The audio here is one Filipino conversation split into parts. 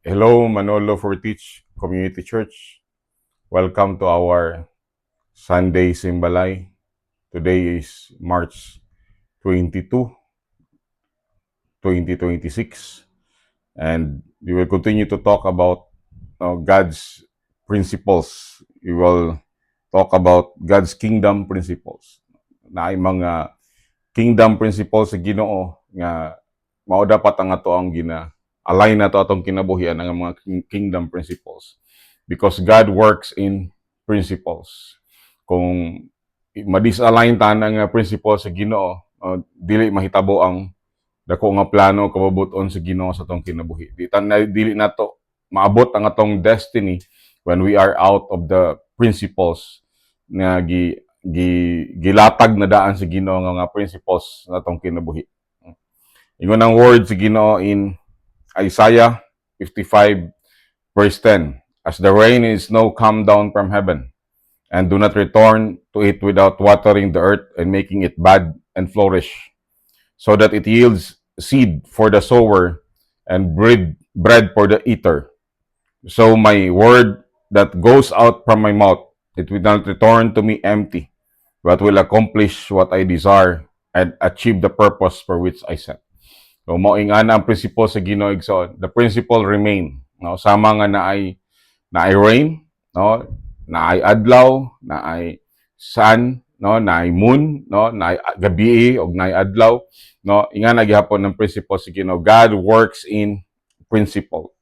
Hello, Manolo for Teach Community Church. Welcome to our Sunday Simbalay. Today is March 22, 2026. And we will continue to talk about God's principles. We will talk about God's kingdom principles. Na ay mga kingdom principles sa Ginoo nga mao dapat ang ato ang align na to atong kinabuhian ang mga kingdom principles. Because God works in principles. Kung ma-disalign ta ng principles sa Ginoo, dili mahitabo ang dako nga plano kababuton sa Ginoo sa atong kinabuhi. Dili nato maabot ang atong destiny when we are out of the principles nga gilatag na daan sa Ginoo nga principles na atong kinabuhi. Ingon ang word sa Ginoo in Isaiah 55 verse 10. As the rain and snow come down from heaven, and do not return to it without watering the earth and making it bud and flourish, so that it yields seed for the sower and bread for the eater. So my word that goes out from my mouth, it will not return to me empty, but will accomplish what I desire and achieve the purpose for which I sent. So moingana ang principle sa Ginoo igsoon. The principle remain. No, sama nga naay rain, no, naay adlaw, naay sun, no, naay moon, no, naay gabi og naay adlaw, no. Ingana gihapon ng principle sa Ginoo. God works in principle.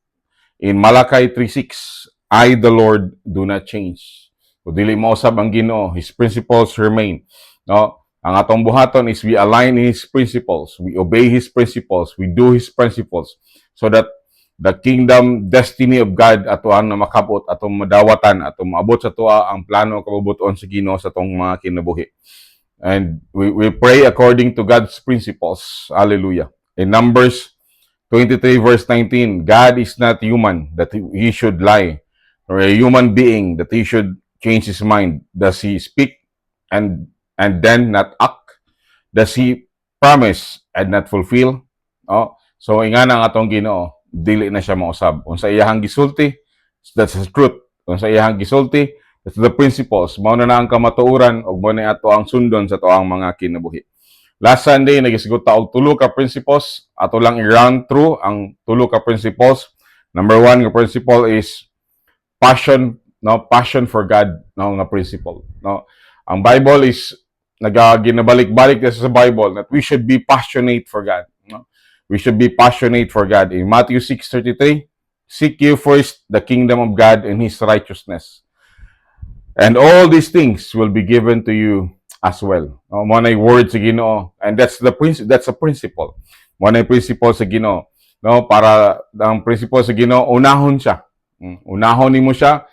In Malachi 3:6, I the Lord do not change. So dili mo usab ang Ginoo, his principles remain. No, ang atong buhaton is we align His principles, we obey His principles, we do His principles, so that the kingdom destiny of God atoan na makabot, atong madawatan, atong maabot sa tuwa ang plano kabubuton sa Ginoo sa atong mga kinabuhi. And we pray according to God's principles. Hallelujah. In Numbers 23 verse 19, God is not human that He should lie, or a human being that He should change His mind. Does He speak and then not act? Does He promise and not fulfill? Oh, so ingana ang atong Ginoo, dili na siya mausab. Unsa iyahang gisulti, that's the truth. Unsa iyahang gisulti, that's the principles. Mao na ang kamatuoran ug mao na ato ang sundon sa ato ang mga kinabuhi. Last Sunday nagisgot ta og tulo ka principles. Ato lang i-run through ang tulo ka principles. Number 1 nga principle is passion, no, passion for God, no, nga principle, no. Ang Bible is ginabalik-balik sa Bible that we should be passionate for God. No? We should be passionate for God. In Matthew 6:33, seek you first the kingdom of God and His righteousness, and all these things will be given to you as well. No? Mo na word sa Ginoo, and that's a principle. Mo na principle sa Ginoo. No, para ang principle sa Ginoo, unahon siya. Unahon nimo siya.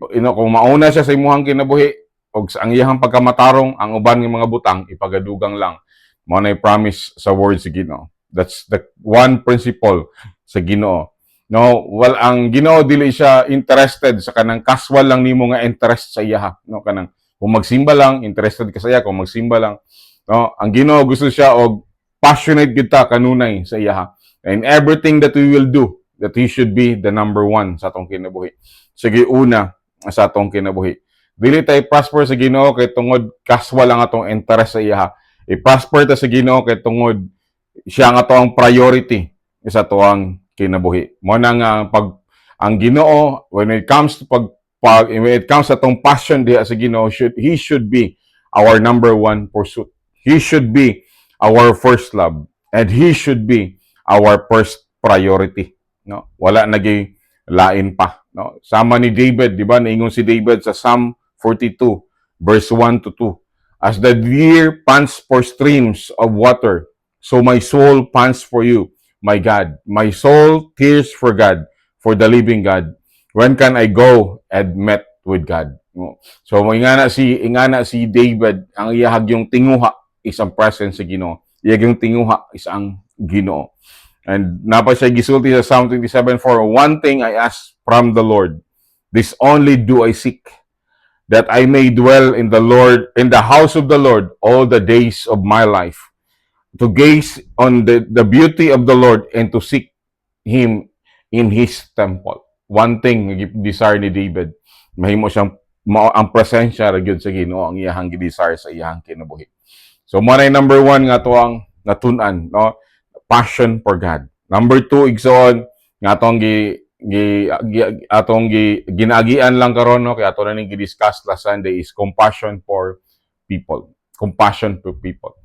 Kung mauna siya sa imong kinabuhi, og ang iyang pagkamatarong, ang uban ng mga butang ipagadugang lang. Mao na promise sa word sa Ginoo. That's the one principle sa Ginoo. No, well, ang Ginoo dili siya interested sa kanang casual lang nimo nga interest sa iya, no, kanang kung magsimba lang, interested ka sa iya kung magsimba lang. No, ang Ginoo gusto siya og passionate kita kanunay sa iya. And everything that we will do, that He should be the number one sa atong kinabuhi. Sige una sa atong kinabuhi. Dili tay prosper sa Ginoo kay tungod casual lang atong interest sa iya. I-prosper ta sa Ginoo kay tungod siya nga atong priority sa atong kinabuhi. Mo na nga ang Ginoo when it comes to when it comes sa atong passion diha sa Ginoo, He should be our number one pursuit. He should be our first love, and He should be our first priority. No, wala naging lain pa. No, sama ni David, di ba? Naingon si David sa Psalm 42, verse 1 to 2. As the deer pants for streams of water, so my soul pants for you, my God. My soul tears for God, for the living God. When can I go and meet with God? So ingana si David, ang iyahag yung tinguha is ang presence sa Ginoo. Iyahag yung tinguha is ang Ginoo. And napa siya gisulti sa Psalm 27:4, one thing I ask from the Lord, this only do I seek, that I may dwell in the house of the Lord all the days of my life, to gaze on the beauty of the Lord and to seek Him in His temple. One thing nga desire ni David, mahimo siyang ang presensya ra gyud sa Ginoo ang iyahang desire sa iyahang kinabuhi. So mo na number 1 nga to ang natun-an, no? Passion for God. Number 2 igsoon nga atong ginaagian lang karon, no, kay ato na ning gi-discuss last Sunday is compassion for people. Compassion for people.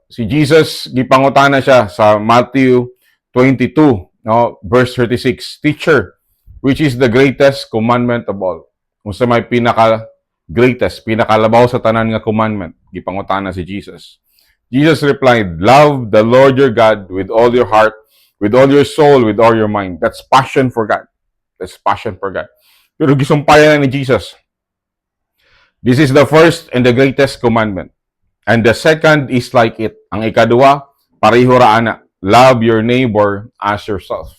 Si Jesus gipangutana siya sa Matthew 22, no, verse 36. Teacher, which is the greatest commandment of all? Unsa may pinaka-greatest, pinakalabaw sa tanan nga commandment? Gipangutana si Jesus. Jesus replied, love the Lord your God with all your heart, with all your soul, with all your mind. That's passion for God. That's passion for God. Pero gisumpayan ni Jesus. This is the first and the greatest commandment. And the second is like it. Ang ikaduha, pareho ra ana. Love your neighbor as yourself.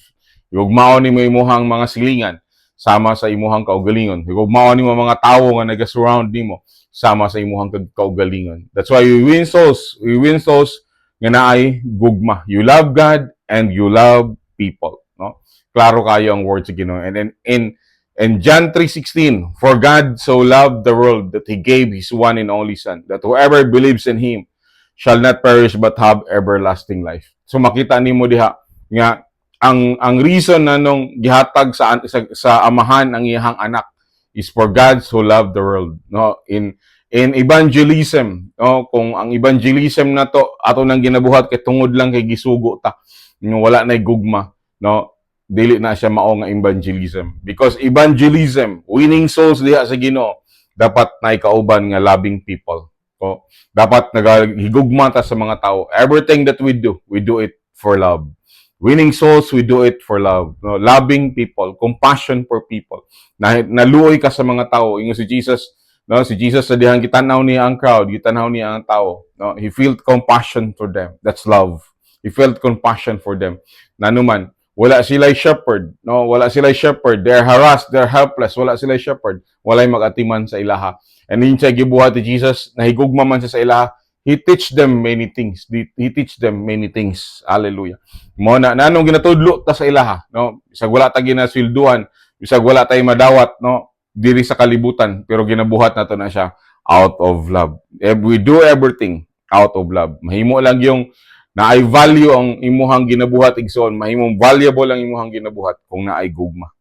Higugmaon nimo imuhang mga silingan sama sa imuhang kaugalingon. Higugmaon nimo mga tawo nga naga-surround nimo sama sa imuhang kaugalingon. That's why we win souls. We win souls nga naay gugma. You love God and you love people, no? Klaro kayo ang words sa Ginoo. And then in John 3:16, for God so loved the world that He gave His one and only Son, that whoever believes in Him shall not perish but have everlasting life. So makita nimo diha nga ang reason na nung gihatag sa amahan ang iyang anak is for God so loved the world, no? In evangelism, no, kung ang evangelism na to ato nang ginabuhat kay tungod lang kay gisugo ta, wala nay gugma, no, dili na siya mao nga evangelism. Because evangelism, winning souls diha sa Ginoo, dapat nay kauban nga loving people. So, dapat nagahigugma ta sa mga tao. Everything that we do it for love. Winning souls, we do it for love. No? Loving people, compassion for people. Naluoy ka sa mga tao. Ingon si Jesus, no? Si Jesus sa dihang gitanaw niya ang crowd, gitanaw niya ang tao. No? He felt compassion for them. That's love. He felt compassion for them. Nanuman, wala sila shepherd, no? Wala sila shepherd. They're harassed, they're helpless. Wala sila shepherd. Walay magatiman sa ilaha. And yun siya gibuhat ni Jesus, nahigugma man siya sa ilaha. He teach them many things. He teach them many things. Hallelujah. Mo na nanong ginatudlo ta sa ilaha, no? Bisag wala ta ginasilduan, bisag wala tay madawat, no? Diri sa kalibutan, pero ginabuhat nato na siya out of love. We do everything out of love. Mahimo lang yung naay value ang imuhang ginabuhat igsoon, mahimong valuable ang imuhang ginabuhat kung naay gugma.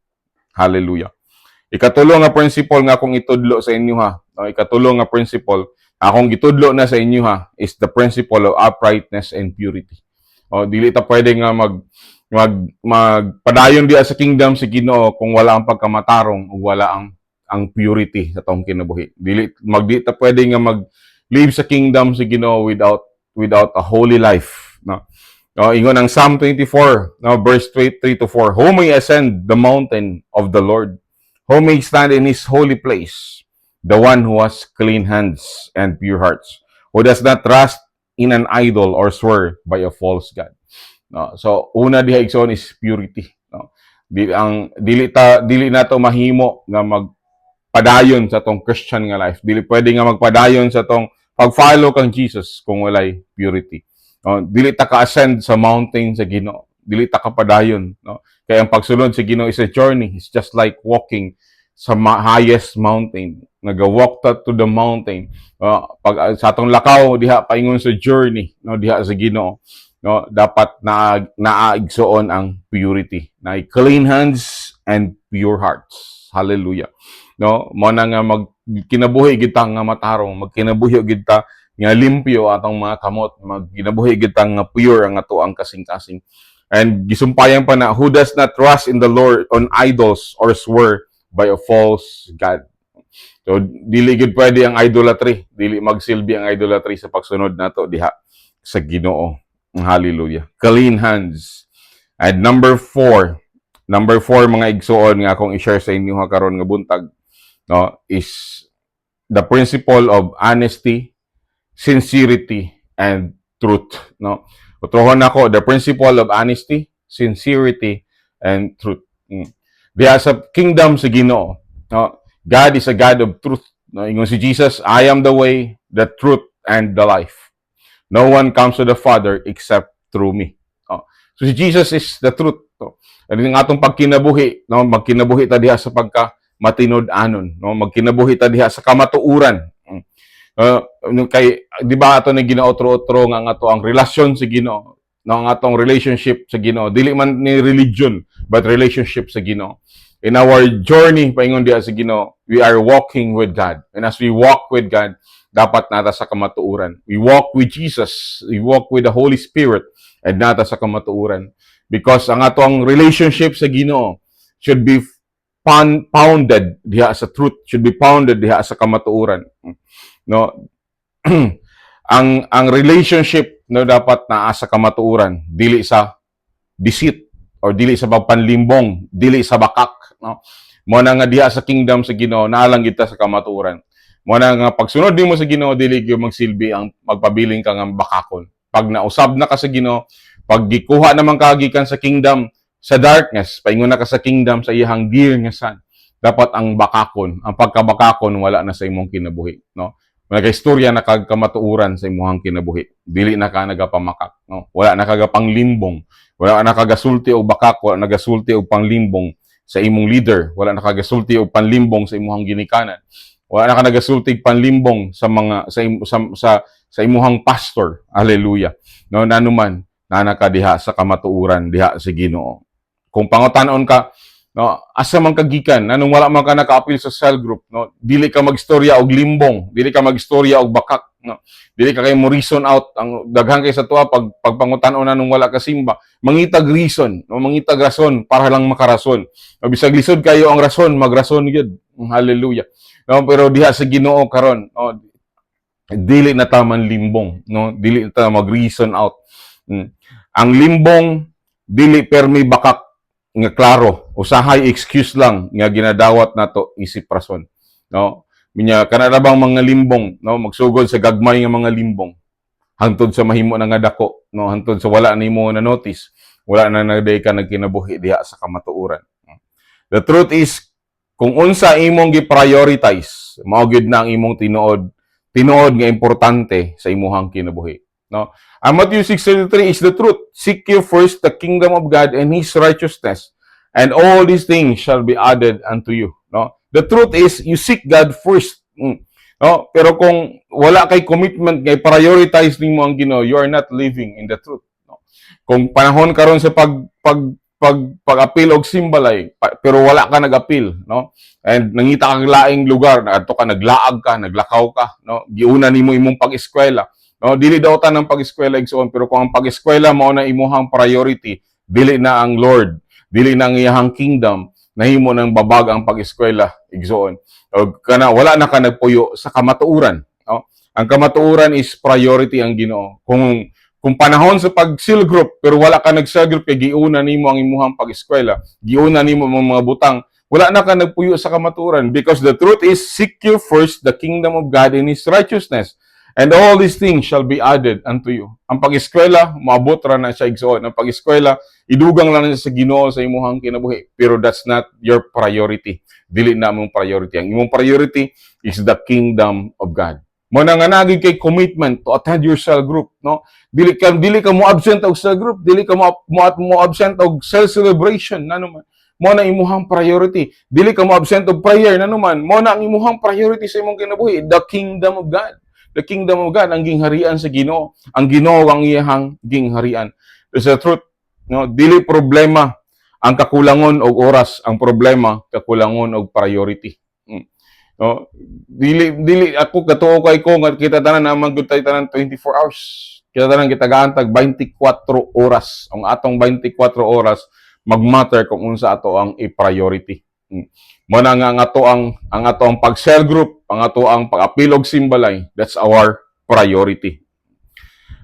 Hallelujah. Ikatulo nga principle nga akong itudlo sa inyo ha. No, ikatulo nga principle akong gitudlo na sa inyo ha is the principle of uprightness and purity. O dili ta pwede nga magpadayon diya sa kingdom sa Ginoo kung wala ang pagkamatarong ug wala ang purity sa tong kinabuhi. Dili ta pwede nga live sa kingdom sa Ginoo without a holy life, no? Ingon ang Psalm 24, no, verse 3 to 4. Who may ascend the mountain of the Lord? Who may stand in His holy place? The one who has clean hands and pure hearts, who does not trust in an idol or swear by a false god. No? So una diha igsoon is purity. No? Dili na to mahimo nga magpadayon sa tong Christian nga life. Dili pwede nga magpadayon sa tong pag-follow kang Jesus kung walay purity. No? Dili ta ka-ascend sa mountain sa Ginoo. Dili ta kapadayon. No? Kaya ang pagsulod sa Ginoo is a journey. It's just like walking sa highest mountain. Nag-walk to the mountain. Pag sa atong lakaw diha paingon sa journey, no, diha sa Ginoo, no, dapat naaigsoon ang purity. Na clean hands and pure hearts. Hallelujah. No, mo na nga magkinabuhi gid ta nga matarong, magkinabuhi gid ta nga limpyo atong mga kamot, magkinabuhi gid ta nga pure ang ato ang kasing-kasing. And gisumpayan pa na who does not trust in the Lord on idols or swear by a false god. So dili gid pwede ang idolatry, dili magsilbi ang idolatry sa pagsunod nato diha sa Ginoo. Hallelujah. Clean hands. And number 4 mga igsuon nga akong i-share sa inyo ha karon nga buntag, no, is the principle of honesty, sincerity and truth, no. Utrohon nako the principle of honesty, sincerity and truth. Diha sa kingdom sa Ginoo, no, God is a God of truth. No, ingon si Jesus, I am the way, the truth, and the life. No one comes to the Father except through me. So si Jesus is the truth. No? Ano yung atong pagkinabuhi, no? Magkinabuhi ta diha sa pagka matinod-anon, no? Magkinabuhi ta diha sa kamatuuran. Kay di ba ato ni ginaotro-otro nga ato ang relasyon sa Ginoo, no? Ang atong relationship sa Ginoo, dili man ni religion but relationship sa Ginoo. In our journey paingon diha sa Ginoo, we are walking with God. And as we walk with God, dapat nata sa kamatuuran. We walk with Jesus, we walk with the Holy Spirit, and nata sa kamatuuran. Because ang atong relationship sa Ginoo should be founded diha sa truth, should be founded diha sa kamatuuran. No? ang relationship no dapat naa sa kamatuuran, dili sa deceit or dili sa pagpanlimbong, dili sa bakak, no? Mo na nga diha sa kingdom sa Ginoo, naalang kita sa kamatuuran. Mo na nga pagsunod nimo sa Ginoo, dili gyud magsilbi ang magpabiling ka nga bakakon. Pag nausab na ka sa Ginoo, pag gikuha naman ka gikan sa kingdom sa darkness, paingon na ka sa kingdom sa iyang dear nga son, dapat ang bakakon, ang pagkabakakon wala na sa imong kinabuhi, no? Nagaistorya na kag kamatuuran sa imong kinabuhi. Dili na ka nagapamakak, no? Wala na kaga panglimbong, wala na kagasulti og bakak, wala na gasulti og panglimbong sa imong leader, wala na kagasulti og panlimbong sa imong ginikanan. Wala na ka nagasulti og panlimbong sa mga sa imong pastor. Hallelujah. No, nanuman na ka diha sa kamatuuran diha sa Ginoo. Kung pangutan-on ka, no, asa man kagikan, anong wala man ka naka-appeal sa cell group, no, dili ka magstorya og limbong, dili ka magstorya og bakak, no, dili ka kay mo reason out, ang daghan kay sa tuwa pagpangutan-on anong wala ka simba, mangitag reason, no, mangitag rason para lang makarason. No, bisag lisod kayo ang rason, magrason gyud. Hallelujah. No, pero diha sa Ginoo karon, no, dili na ta man limbong, no, dili na ta mag-reason out. Ang limbong dili permi bakak nga klaro, usahay excuse lang nga ginadawat nato isip rason, no? Minya kanara bang mga limbong, no, magsugod sa gagmay nga mga limbong hangtod sa mahimo na nga dako, no, hangtod sa wala nimo na notice, wala na naday ka nagkinabuhi diha sa kamatuuran. The truth is kung unsa imong gi-prioritize, mao gyud na ang imong tinuod nga importante sa imong kinabuhi, no? Ang Matthew 6:33 is the truth. Seek ye first the kingdom of God and His righteousness, and all these things shall be added unto you. No? The truth is, you seek God first. No? Pero kung wala kay commitment, kay prioritize nimo ang Ginoo, you are not living in the truth. No? Kung panahon karon sa pag-appeal og simbalay, pero wala ka nag-appeal, no? And nangita kang laing lugar, adto ka naglaag ka, naglakaw ka, no? Giuna nimo imong pag-eskwela. No, dili daw ta ng pag-eskwela igsoon, pero kung ang pag-eskwela mao na imuhang priority, dili na ang Lord, dili na ang iyang kingdom, nahimo nang babag ang pag-eskwela igsoon. O kana wala na ka nagpuyo sa kamatuuran, no? Ang kamatuuran is priority ang Ginoo. Kung panahon sa pag-cell group pero wala ka nag-cell group kay giuna nimo ang imuhang pag-eskwela, giuna nimo ang mga butang, wala na ka nagpuyo sa kamatuuran, because the truth is seek you first the kingdom of God and His righteousness. And all these things shall be added unto you. Ang pag-eskwela, maabot ra na siya igsoon. Ang pag-eskwela, idugang lang sa Ginoo sa imong kinabuhi. Pero that's not your priority. Dili na mong priority. Ang imong priority is the kingdom of God. Mo na nga nagig kay commitment to attend your cell group, no? Dili ka mo absent og cell group, dili ka mo absent og cell celebration, nanuman. Mo na imuhang priority. Dili ka mo absent og prayer, nanuman. Mo na ang imuhang priority sa imong kinabuhi, the kingdom of God. The kingdom of God, ang gingharian sa Ginoo. Ang Ginoo ang iyang gingharian. It's the truth. No? Dili problema ang kakulangon og oras. Ang problema, kakulangon og priority. No? Dili ako katuo kay ko nga kita tanan naman gud tay tanan 24 hours. Kita tanan kita gaantag 24 oras. Ang atong 24 oras magmatter kung unsa ato ang i-priority. Mo na nga ang ato ang pag-cell group, ang ato ang pag-apilog simbalay, that's our priority.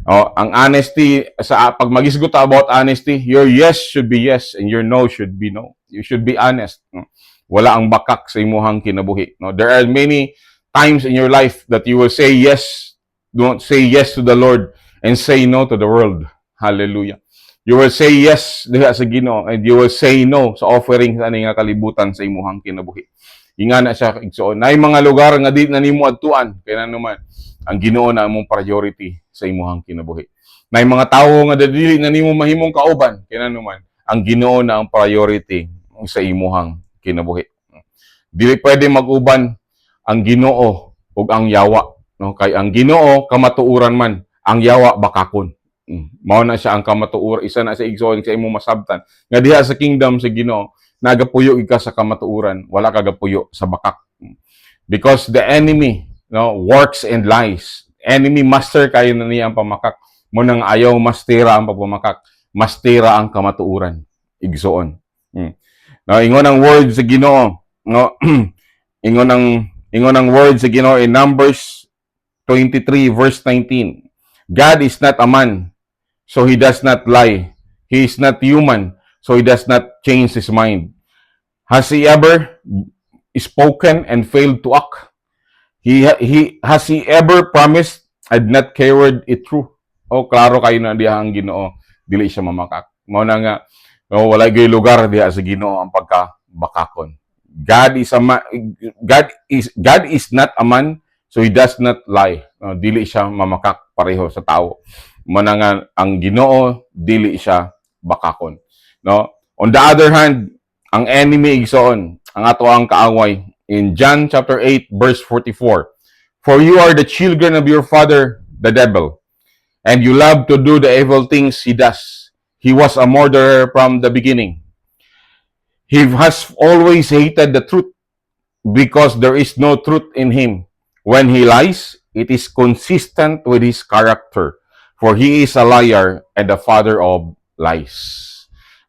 Ang honesty, pag magisgot about honesty, your yes should be yes and your no should be no. You should be honest. Wala ang bakak sa imuhang kinabuhi. No? There are many times in your life that you will say yes, don't say yes to the Lord and say no to the world. Hallelujah. You will say yes diha sa Ginoo and you will say no sa offering sa nga kalibutan sa imuhang kinabuhi. ingana siya igsoon. Nay mga lugar nga di na nimo adtuan kay naman ang Ginoo na among priority sa imong kinabuhi. Nay mga tawo nga dili na nimo mahimong kauban kay naman ang Ginoo na ang priority sa imong kinabuhi. Dili pwede mag-uban ang Ginoo ug ang yawa, no? Kay ang Ginoo kamatuoran man, ang yawa bakakon. Mao na siya ang kamatuor, isa na sa igsoon sa imong masabtan nga diha sa kingdom sa Ginoo nagapuyo ka sa kamatuoran, wala ka gapuyo sa bakak. Because the enemy, no, works and lies. Enemy master kayo na niya ang pamakak. Mo nang ayaw mastera ang pagpamakak, mastera ang kamatuoran. Igsoon. No, ingon ang word sa Ginoo, no? ingon ang word sa Ginoo in Numbers 23 verse 19. God is not a man, so he does not lie. He is not human, so he does not change his mind. Has he ever spoken and failed to act? Has he ever promised and not carried it through? Oh, klaro kayo na diha ang Ginoo, dili siya mamakak. Mao na nga, no, wala gyud lugar diha sa Ginoo ang pagkabakakon. God is not a man, so he does not lie. No, dili siya mamakak pareho sa tao. Mao na nga ang Ginoo dili siya bakakon. No? On the other hand, ang enemy igsoon, ang ato ang kaaway in John chapter 8 verse 44. For you are the children of your father, the devil, and you love to do the evil things he does. He was a murderer from the beginning. He has always hated the truth because there is no truth in him. When he lies, it is consistent with his character, for he is a liar and the father of lies.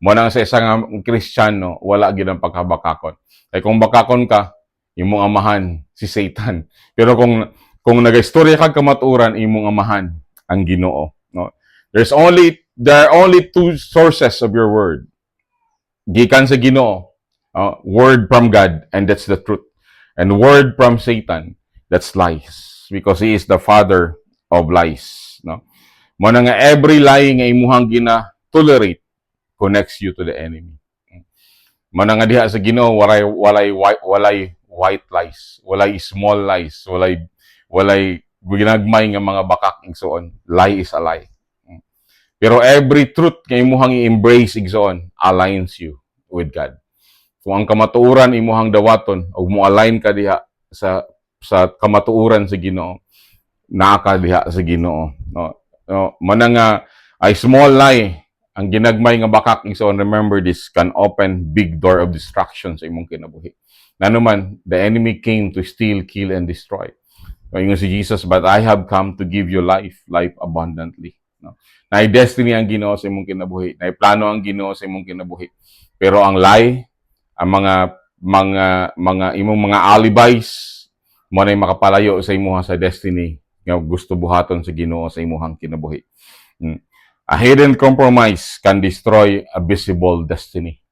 Mo nang sa isang Kristiyano, wala gid ang pagkabakakon. Kay kung bakakon ka, imong amahan si Satan. Pero kung nagaistorya kag kamatuoran, imong amahan ang Ginoo, no? There are only two sources of your word. Gikan sa Ginoo, word from God, and that's the truth. And word from Satan, that's lies, because he is the father of lies, no? Mo na nga every lie nga imuhang gina-tolerate connects you to the enemy. Mo na nga diha sa Ginoo walay white lies, walay small lies, walay ginagmay nga mga bakak igsoon. Lie is a lie. Pero every truth nga imuhang i-embrace igsoon aligns you with God. Kung ang kamatuoran imuhang dawaton ug mo align ka diha sa kamatuoran sa Ginoo, naa ka diha sa Ginoo, no? Man nga ay small lie ang ginagmay nga bakak igsoon, remember this, can open big door of destruction sa imong kinabuhi. Nanuman, the enemy came to steal, kill, and destroy. Ingon si Jesus, but I have come to give you life abundantly. No? Naay destiny ang Ginoo sa imong kinabuhi, naay plano ang Ginoo sa imong kinabuhi. Pero ang lie, ang mga imong mga alibis, mo na makapalayo sa imong sa destiny nga gusto buhaton sa Ginoo sa imong kinabuhi. A hidden compromise can destroy a visible destiny.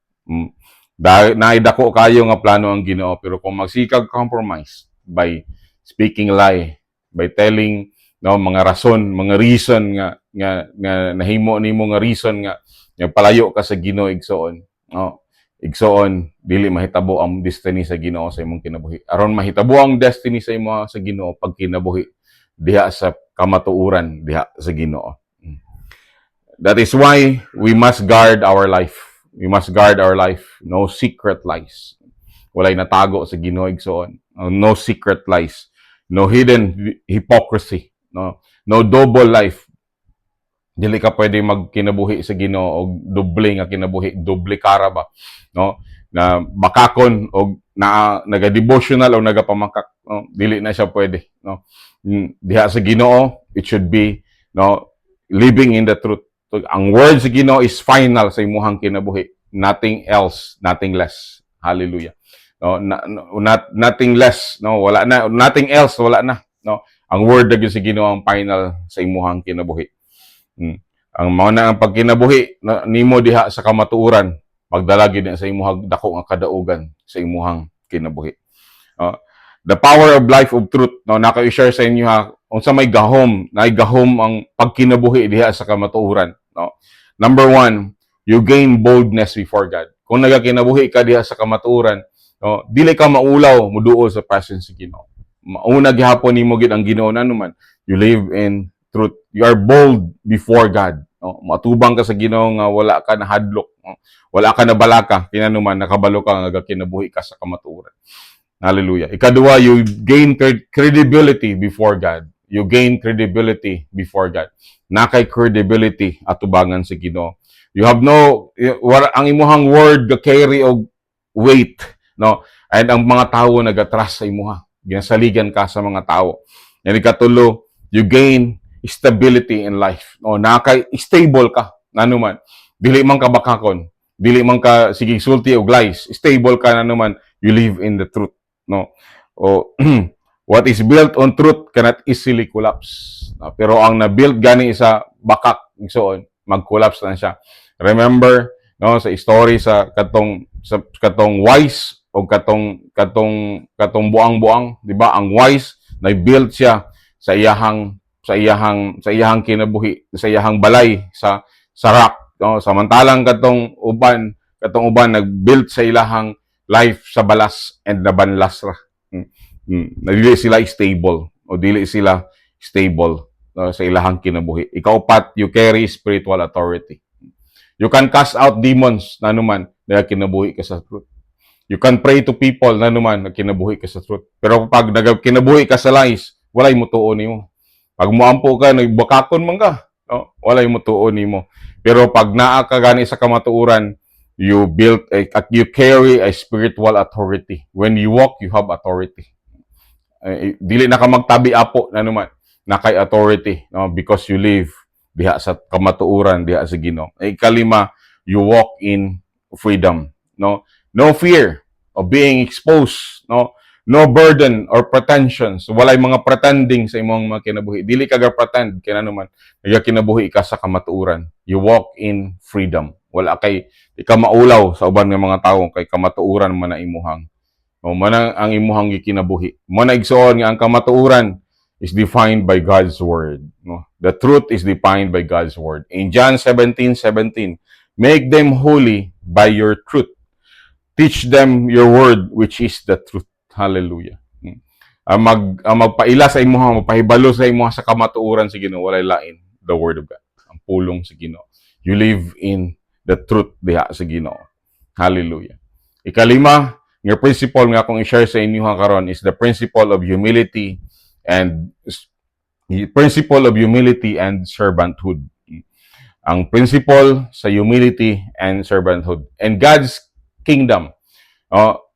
Naidako kayo nga plano ang Ginoo, pero kung magsikag compromise by speaking lie, by telling mga rason, mga reason nga nahimo nimo nga reason nga palayo ka sa Ginoo igsoon, no? Igsoon dili mahitabo ang destiny sa Ginoo sa imong kinabuhi. Aron mahitabo ang destiny sa imo sa Ginoo pag kinabuhi diha sa kamatuoran diha sa Ginoo. That is why we must guard our life. We must guard our life. No secret lies. Walay natago sa Ginoo igsoon. No secret lies. No hidden hypocrisy. No double life. Dili ka pwede magkinabuhi sa Ginoo og doble nga kinabuhi, doble kara ba, no? Na bakakon og naga-devotional o nagapamakak, no? Dili na siya pwede, no? Diha sa Ginoo, it should be, no, living in the truth. Ang word sa Ginoo is final sa imuhang kinabuhi. Nothing else, nothing less. Hallelujah. No, nothing less, no, wala na, nothing else, wala na, no. Ang word sa Ginoo ang final sa imuhang kinabuhi. Ang mao na ang pagkinabuhi nimo diha sa kamatuoran, pagdalagi na sa imuhang dako nga kadaugan sa imuhang kinabuhi. The power of life of truth, no, naka-share sa inyo ha, unsa may gahom ang pagkinabuhi diha sa kamatuoran, no. Number 1, you gain boldness before God. Kung nagakinabuhi ka diha sa kamatuoran, No, dili ka maulaw muduol sa presence sa Ginoo. Mauna gihapon nimo gid ang Ginoo nanuman. You live in truth. You are bold before God. No, matubang ka sa Ginoo nga wala ka na hadlok. No? Wala ka na balaka kinanuman nakabalo ka nga kinabuhi ka sa kamatuoran. Hallelujah. Ikaduha, you gain credibility before God. You gain credibility before God. Nakay credibility atubangan sa Ginoo. You have no ang imuhang word ga carry og weight, no? And ang mga tao nagatrust sa imuha. Ginasaligan ka sa mga tao. And ikatulo, you gain stability in life. No, nakay stable ka nanuman. Dili man ka bakakon, dili man ka sige sulti og lies. Stable ka nanuman. You live in the truth, no? O what is built on truth cannot easily collapse. No? Pero ang na-build gani sa bakak, so mag-collapse na siya. Remember, no, sa story sa katong wise o katong buang-buang, di ba? Ang wise na-build siya sa iyahang kinabuhi, sa iyahang balay sa rock, no? Samantalang katong uban nag-build sa ilahang life sa balas and nabanlas ra. Dili sila stable o dili sila stable sa ilahang kinabuhi. Ikaw pat, you carry spiritual authority. You can cast out demons nanuman na kinabuhi ka sa truth. You can pray to people nanuman na kinabuhi ka sa truth. Pero pag kinabuhi ka sa lies, walay mo tuon nimo. Pag muampo ka, nagbakakon man ka, no? Walay mo tuon nimo. Pero pag naa ka gani sa kamatuoran, you carry a spiritual authority. When you walk, you have authority. Dili na ka magtabi apo nanuman nakay authority, no? Because you live diha sa kamatuoran, diha sa Ginoo. Ikalima, you walk in freedom, no? No fear of being exposed, no? No burden or pretensions. Walay mga pretending sa imong mga kinabuhi. Dili ka ga-pretend kay nanuman kinabuhi ka sa kamatuoran. You walk in freedom. Wala kay di ka maulaw sa uban nga mga tawo kay kamatuoran man na imuhang. O man ang imuhang gikinabuhi. Mo na igsoon nga ang kamatuoran is defined by God's word, no? The truth is defined by God's word. In John 17:17, make them holy by your truth. Teach them your word which is the truth. Hallelujah. Ang magpaila sa imuha, magpahibalo sa imuha sa kamatuoran sa Ginoo, walay lain, the word of God. Ang pulong sa Ginoo. You live in the truth diha sa Ginoo. Hallelujah. Ikalima, nga principle nga akong i-share sa inyo karon is the principle of humility and servanthood. Ang principle sa humility and servanthood. In God's kingdom,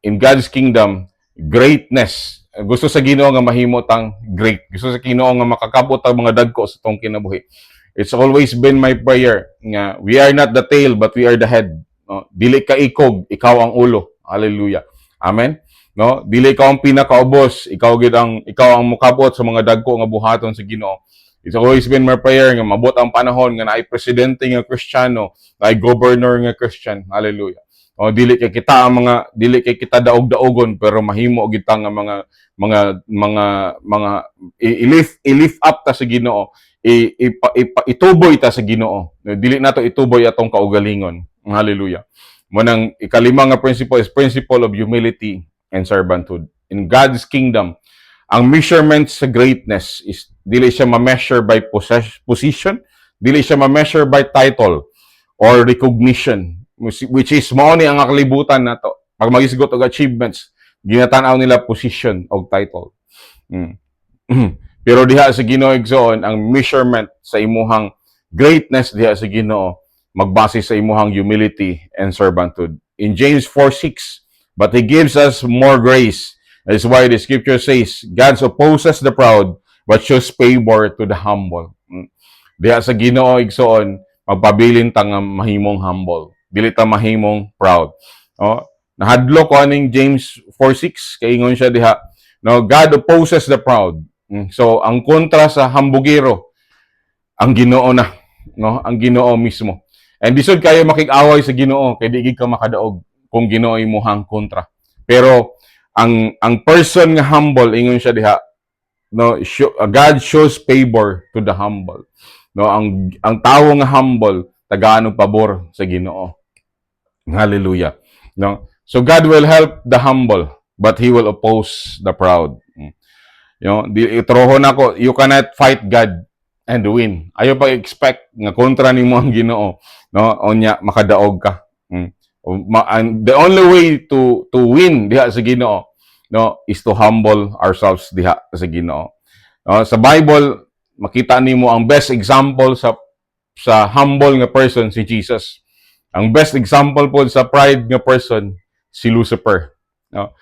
in God's kingdom, greatness. Gusto sa Ginoo nga mahimo tang great. Gusto sa Ginoo nga makakabot ang mga dagko sa tong kinabuhi. It's always been my prayer nga we are not the tail but we are the head. Dili ka ikog, ikaw ang ulo. Hallelujah. Amen. No, dili ikaw ang pinakaubos, ikaw ang mukabot sa mga dagko nga buhaton sa Ginoo. It's always been my prayer nga mabot ang panahon nga naay presidente nga Kristiyano, naay governor nga Christian. Hallelujah. O dili kay kita daog-daogon pero mahimo gid ta nga mga i-lift up ta sa Ginoo, ituboy ta sa Ginoo. Dili nato ituboy atong kaugalingon. Hallelujah. Manang ikalima nga principle is principle of humility and servanthood. In God's kingdom, ang measurement sa greatness is dili siya ma-measure by position, dili siya ma-measure by title or recognition, which is mao ni ang kalibutan nato. Pag magisgot og achievements, ginatan-aw nila position o title. Pero diha sa Ginoo igsoon, ang measurement sa imuhang greatness diha sa Ginoo magbase sa imuhang humility and servanthood. In James 4:6, but He gives us more grace. That is why the scripture says, God opposes the proud, but shows favor to the humble. Diha sa Ginoo igsoon, magpabilin ta nga mahimong humble. Dili ta mahimong proud. Nahadlo ko aning James 4:6 kay ingon siya diha, no, God opposes the proud. So ang kontra sa hambugero, ang Ginoo na, no, ang Ginoo mismo. And disod kayo makig-away sa Ginoo kay di gid ka makadaog kung Ginoo imong kontra. Pero ang person nga humble ingon siya diha, no, God shows favor to the humble. No, ang tawo nga humble tagaano pabor sa Ginoo. Hallelujah. No, So God will help the humble, but He will oppose the proud. You know, itroho na ko, you cannot fight God and win. Ayo pa expect nga kontra nimo ang Ginoo, no? Onya makadaog ka. And the only way to win diha sa Ginoo, no, is to humble ourselves diha sa Ginoo. Sa Bible, makita nimo ang best example sa humble nga person si Jesus. Ang best example po sa pride nga person si Lucifer. No?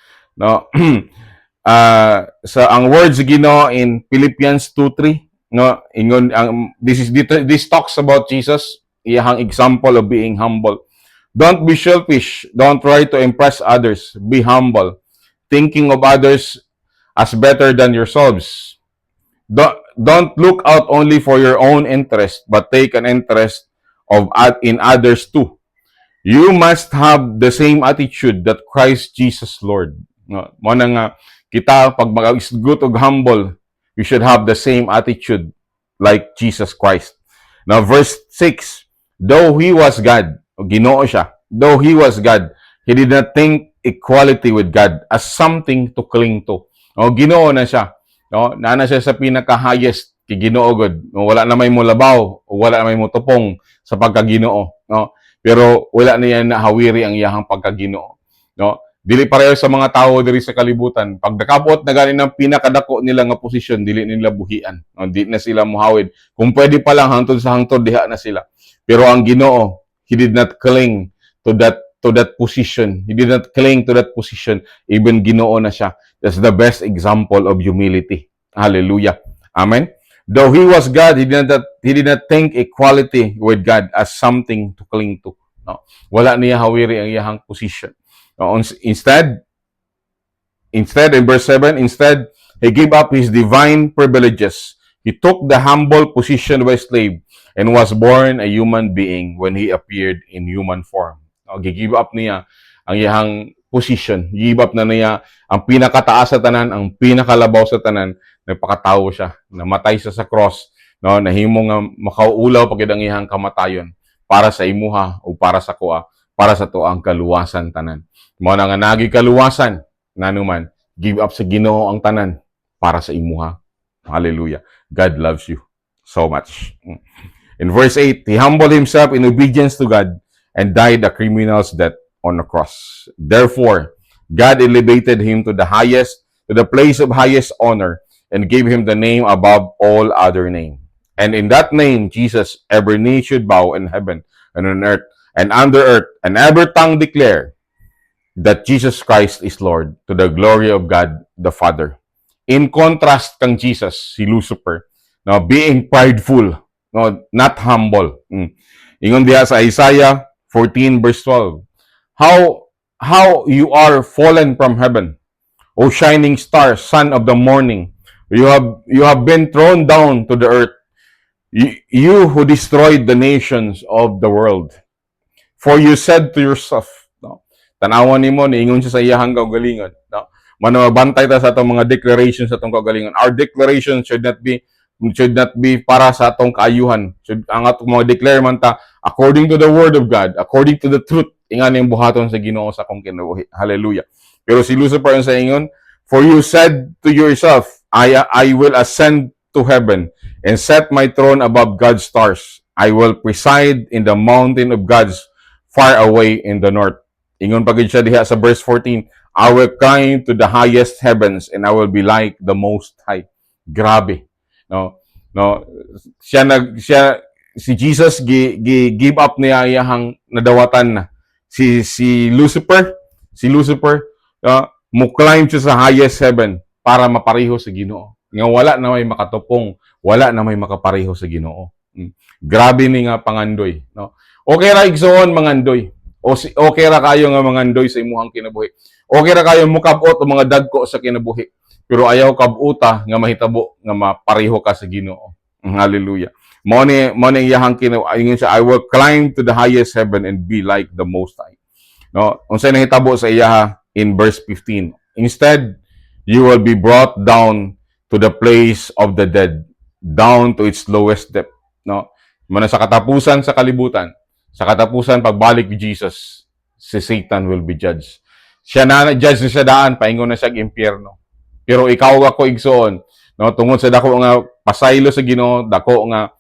Sa ang words Ginoo in Philippians 2:3, no, ingon this talks about Jesus, iyang example of being humble. Don't be selfish, don't try to impress others, be humble, thinking of others as better than yourselves. Don't look out only for your own interest, but take an interest in others too. You must have the same attitude that Christ Jesus Lord. No, mo na nga kita pag mag-isgot og humble, we should have the same attitude like Jesus Christ. Now verse 6, though he was God, Ginoo siya, though he was God, he did not think equality with God as something to cling to. O Ginoo na siya. No, nana siya sa pinaka-highest kay Ginoo God. Wala na may mo labaw, o wala na may mo tupong sa pagka-Ginoo, no? Pero wala na yan nahawiri ang iyahang pagka-Ginoo, no? Dili pareho sa mga tao diri sa kalibutan. Pag nakabot na ganin ng pinakadako nila nga posisyon, dili nila buhian, no? Di na sila muhawid. Kung pwede pa lang hangtod sa hangtod diha na sila. Pero ang Ginoo, he did not cling to that position. He did not cling to that position. Even Ginoo na siya. That's the best example of humility. Hallelujah. Amen. Though he was God, he did not think equality with God as something to cling to. No? Wala niya hawiri ang iyahang position. No? Instead, in verse 7, instead, he gave up his divine privileges. He took the humble position of a slave and was born a human being when he appeared in human form. No? Give up niya ang iyahang position. Give up na niya ang pinakataas sa tanan, ang pinakalabaw sa tanan, nagpakatao siya, namatay siya sa cross, no, nahimo nga makaulaw pagid ang iyang kamatayon para sa imuha o para sa kuha, para sa to ang kaluwasan tanan. Mao na nga nagi kaluwasan nanuman, give up sa Ginoo ang tanan para sa imuha. Hallelujah. God loves you so much. In verse 8, he humbled himself in obedience to God and died a criminal's death on the cross. Therefore, God elevated him to the place of highest honor, and gave him the name above all other name. And in that name, Jesus, every knee should bow in heaven and on earth and under earth, and every tongue declare that Jesus Christ is Lord, to the glory of God the Father. In contrast kang Jesus, si Lucifer, no, being prideful, no, not humble. Ingon diha sa Isaiah 14 verse 12. How you are fallen from heaven, O shining star, son of the morning. You have been thrown down to the earth, you who destroyed the nations of the world. For you said to yourself, no, tanawan nimo niingon siya sa iyahang kaugalingon, no, manabantay ta sa atong mga declarations sa atong kaugalingon. Our declaration should not be para sa atong kaayuhan. Ang atong mga declare man ta according to the word of God, according to the truth, ingan yung buhaton sa Ginoo sa akong kinabuhi. Hallelujah. Pero si Lucifer ang sa ingon, for you said to yourself, I will ascend to heaven and set my throne above God's stars. I will preside in the mountain of God's far away in the north. Ingon pagid siya diha sa verse 14, I will climb to the highest heavens and I will be like the Most High. Grabe. No, si Jesus give up niya iyang nadawatan na. Si Lucifer, mo climb siya sa highest heaven para mapareho sa Ginoo. Nga wala na may makatupong, wala na may makapareho sa Ginoo. Grabe ni nga pangandoy, no? Okay ra igsoon mangandoy. Okay ra kayo nga mangandoy sa imuhang kinabuhi. Okay ra kayo mukabot o mga dagko sa kinabuhi. Pero ayaw kabuta nga mahitabo nga mapareho ka sa Ginoo. Hallelujah. Mo ni iyahang kinabuhi, I will climb to the highest heaven and be like the Most High. No, unsay nahitabo sa iyaha in verse 15. Instead, you will be brought down to the place of the dead, down to its lowest depth. No, muna sa katapusan sa kalibutan, sa katapusan pagbalik ni Jesus, si Satan will be judged. Siya na judge na siya daan, paingon na siya impyerno. Pero ikaw ako igsoon, no, tungod sa dako nga pasaylo sa Ginoo, dako nga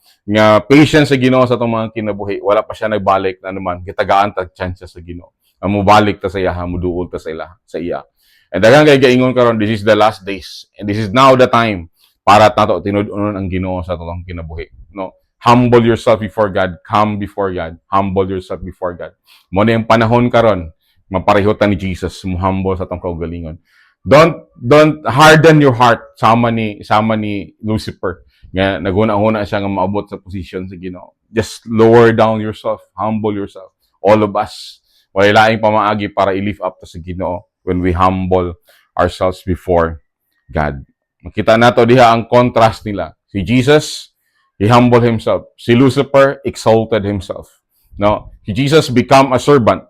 patience sa Ginoo sa atong mga kinabuhi, wala pa siya nagbalik na naman, gitagaan ta chance sa Ginoo. Amo balik ta sa iya, muduol ta sa iya. And daghang kay gaingon karon, this is the last days, and this is now the time para tato tinud-unon ang Ginoo sa atong kinabuhi, no? Humble yourself before God, come before God, humble yourself before God. Mo na yung panahon karon, maparehotan ni Jesus, humble sa atong kaugalingon. Don't harden your heart sama ni Lucifer. Nga naguna-una siya nga maabot sa position sa Ginoo. Just lower down yourself, humble yourself. All of us, wala laing pamaagi para i-lift up to sa Ginoo when we humble ourselves before God. Makita nato diha ang contrast nila. Si Jesus, he humbled himself. Si Lucifer exalted himself. No, si Jesus become a servant.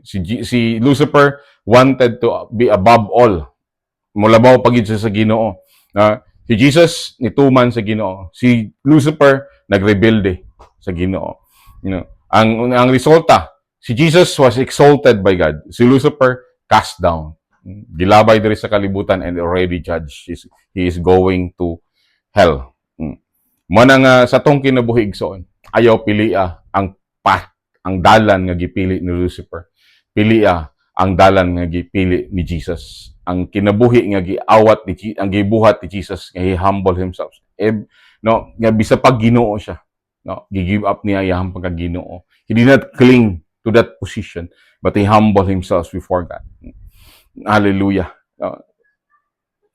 Si Lucifer wanted to be above all. Mulabaw pagid sa Ginoo. Si Jesus nituman sa Ginoo. Si Lucifer nagrebelde sa Ginoo. Ang resulta, si Jesus was exalted by God. Si Lucifer cast down. Gilabay diri sa kalibutan and already judged. He is going to hell. Mo nang sa tong kinabuhi igsoon, ayaw pilia ang path, ang dalan nga gipili ni Lucifer. Pilia ang dalan nga gipili ni Jesus. Ang kinabuhi nga giawat ni ang gibuhat ni Jesus nga he humble himself. No, nga bisa pag Ginoo siya. No, gi-give up niya iyang pagka-Ginoo. He did not cling to that position, but he humbled himself before God. Hallelujah.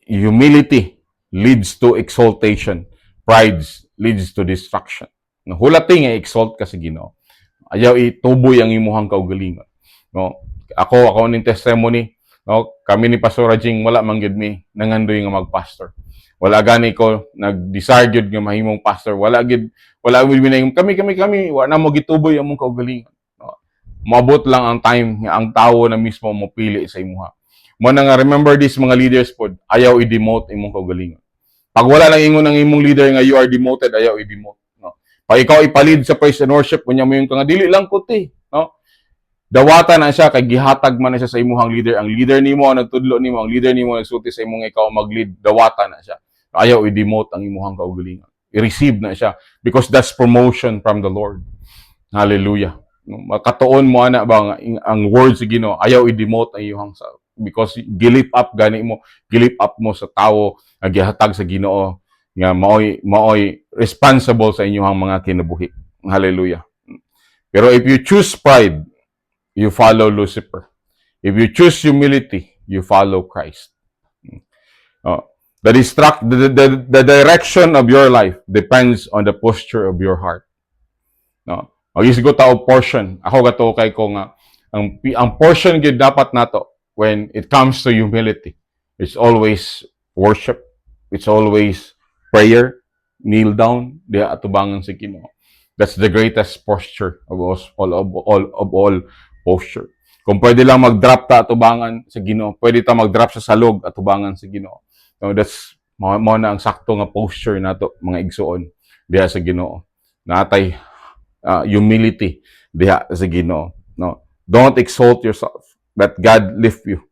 Humility leads to exaltation. Pride leads to destruction. Hulati nga exalt ka sa Ginoo. Ayaw ituboy ang imuhang kaugalingon. No, ako ning testimony, no, kami ni Pastor Rajing wala man gyud mi nangandoy nga magpastor. Wala gani ko nag-desire gyud nga mahimong pastor. Wala gyud mi kami wala na mo gituboy ang mong kaugalingon. No, maabot lang ang time nga ang tawo na mismo mo pili sa imuha. Mo na nga remember this mga leaders pod, ayaw i-demote imong kaugalingon. Pag wala lang ingon ang imong leader nga you are demoted, ayaw i-demote. No? Pag ikaw ipalid sa praise and worship, kunya mo yung dili lang kuti. No? Dawata na siya, kay gihatag man na siya sa imuhang leader. Ang leader nimo ang nagtudlo nimo, ang leader nimo nagsulti sa imong ikaw mag-lead, dawata na siya. Ayaw i-demote ang imuhang kaugalingon. I-receive na siya because that's promotion from the Lord. Hallelujah. Makatuon mo ana ba ang words sa Ginoo, ayaw i-demote ang iyong self because gilip up mo sa tawo nga gihatag sa Ginoo nga maoy responsible sa inyong mga kinabuhi. Hallelujah. Pero if you choose pride, you follow Lucifer. If you choose humility, you follow Christ. The direction of your life depends on the posture of your heart. No. Mag-isigot tao portion. Ako gato kay ko nga ang portion gyud dapat nato when it comes to humility, it's always worship, it's always prayer, kneel down, diha atubangan sa Ginoo. That's the greatest posture of all posture. Kung pwede lang mag-drop ta atubangan sa Ginoo, pwede ta mag-drop sa salog atubangan sa Ginoo. So that's mo na ang sakto nga posture nato mga igsuon diha sa Ginoo. Natay humility diha sa Ginoo. No, don't exalt yourself. Let God lift you.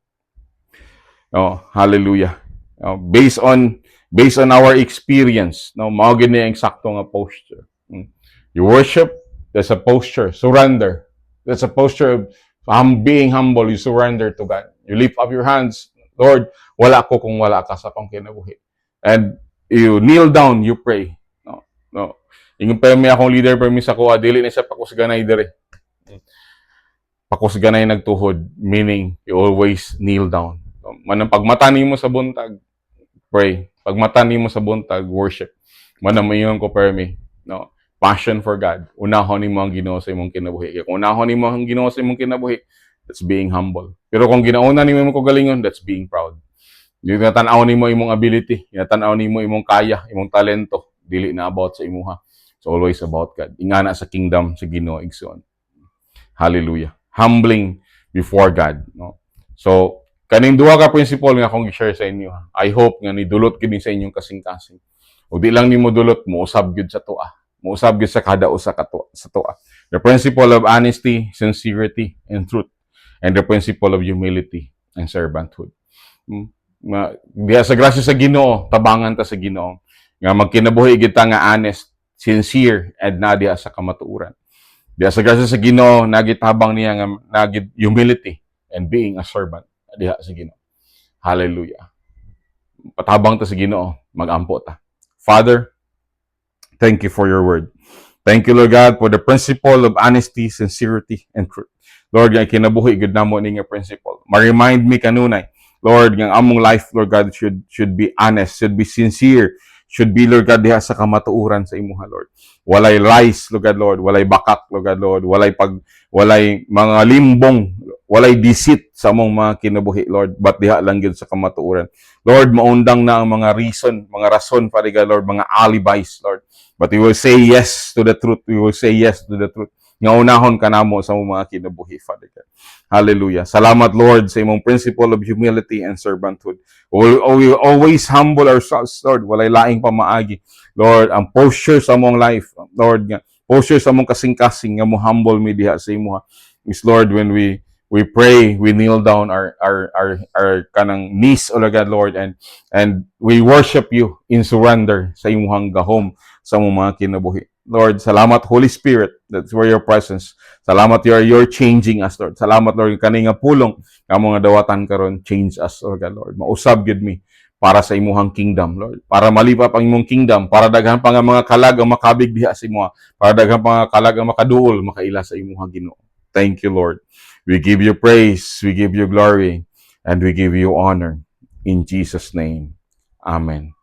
No, hallelujah. No, based on our experience, no, mao gid ni ang sakto nga posture. You worship, that's a posture. Surrender, that's a posture of being humble. You surrender to God. You lift up your hands, Lord, wala ako kung wala ka sa akong kinabuhi. And you kneel down, you pray. No. Ingon pa mi akong leader permis ako, dili na siya pakusganay dire. Pakusganay nagtuhod, meaning you always kneel down. Manang pagmata nimo sa buntag, pray. Pagmata nimo sa buntag, worship. Manang mayon ko permi, no. Passion for God. Unahon nimo ang Ginoo sa imong kinabuhi. Kung unahon nimo ang Ginoo sa imong kinabuhi, that's being humble. Pero kung ginauna nimo imong kagalingon, that's being proud. Yung natanaw nimo imong ability, natanaw nimo imong kaya, imong talento, dili na about sa imuha. It's always about God. Ingana sa kingdom sa Ginoo igsoon. Hallelujah. Humbling before God, no. So kaning duha ka principle nga akong i-share sa inyo. I hope nga nidulot gid sa inyong kasing-kasing. O di lang nimo dulot mo usab gyud sa tuwa. Mo usab gyud sa kada usa ka sa tuwa. The principle of honesty, sincerity, and truth. and the principle of humility and servanthood. Diha sa grasya sa Ginoo, tabangan ta sa Ginoo nga magkinabuhi kita nga honest, sincere, and na diha sa kamatuoran. Diha sa grasya sa Ginoo, nagitabang niya nga nagid humility and being a servant diha sa Ginoo. Hallelujah. Patabang ta sa Ginoo, magampo ta. Father, thank you for your word. Thank you, Lord God, for the principle of honesty, sincerity, and truth. Lord, nga kinabuhi gud namo ni nga principle. Ma-remind me kanunay, Lord, nga among life, Lord God, should be honest, should be sincere, should be, Lord God, diha sa kamatuoran sa imuha, Lord. Walay lies, Lord God, Lord. Walay bakak, Lord God, Lord. Walay mga limbong, walay deceit sa among mga kinabuhi, Lord. But diha lang yun sa kamatuoran. Lord, maundang na ang mga reason, mga rason, Father God, Lord, mga alibis, Lord. But we will say yes to the truth. We will say yes to the truth. Nga unahon ka namo sa mga kinabuhi, Father God. Hallelujah. Salamat, Lord, sa imong principle of humility and servanthood. We will always humble ourselves, Lord. Walay laing pamaagi. Lord, ang posture sa among life, Lord, nga posture sa among kasing-kasing nga mo humble mi diha sa imuha. Is Lord, when we pray, we kneel down our kanang knees, O Lord, and we worship you in surrender sa imuhang gahom sa mga kinabuhi. Lord, salamat Holy Spirit, that's where your presence. Salamat you're changing us, Lord. Salamat, Lord, kaninga pulong nga mga dawatan karon, change us, Lord. Mausab gid mi para sa imuhang kingdom, Lord. Para malipap ang imong kingdom, para daghan pa nga mga kalag ang makabig diha sa imuha, para daghan pa nga kalag ang makaduol, makaila sa imuhang Ginoo. Thank you, Lord. We give you praise, we give you glory, and we give you honor. In Jesus' name, amen.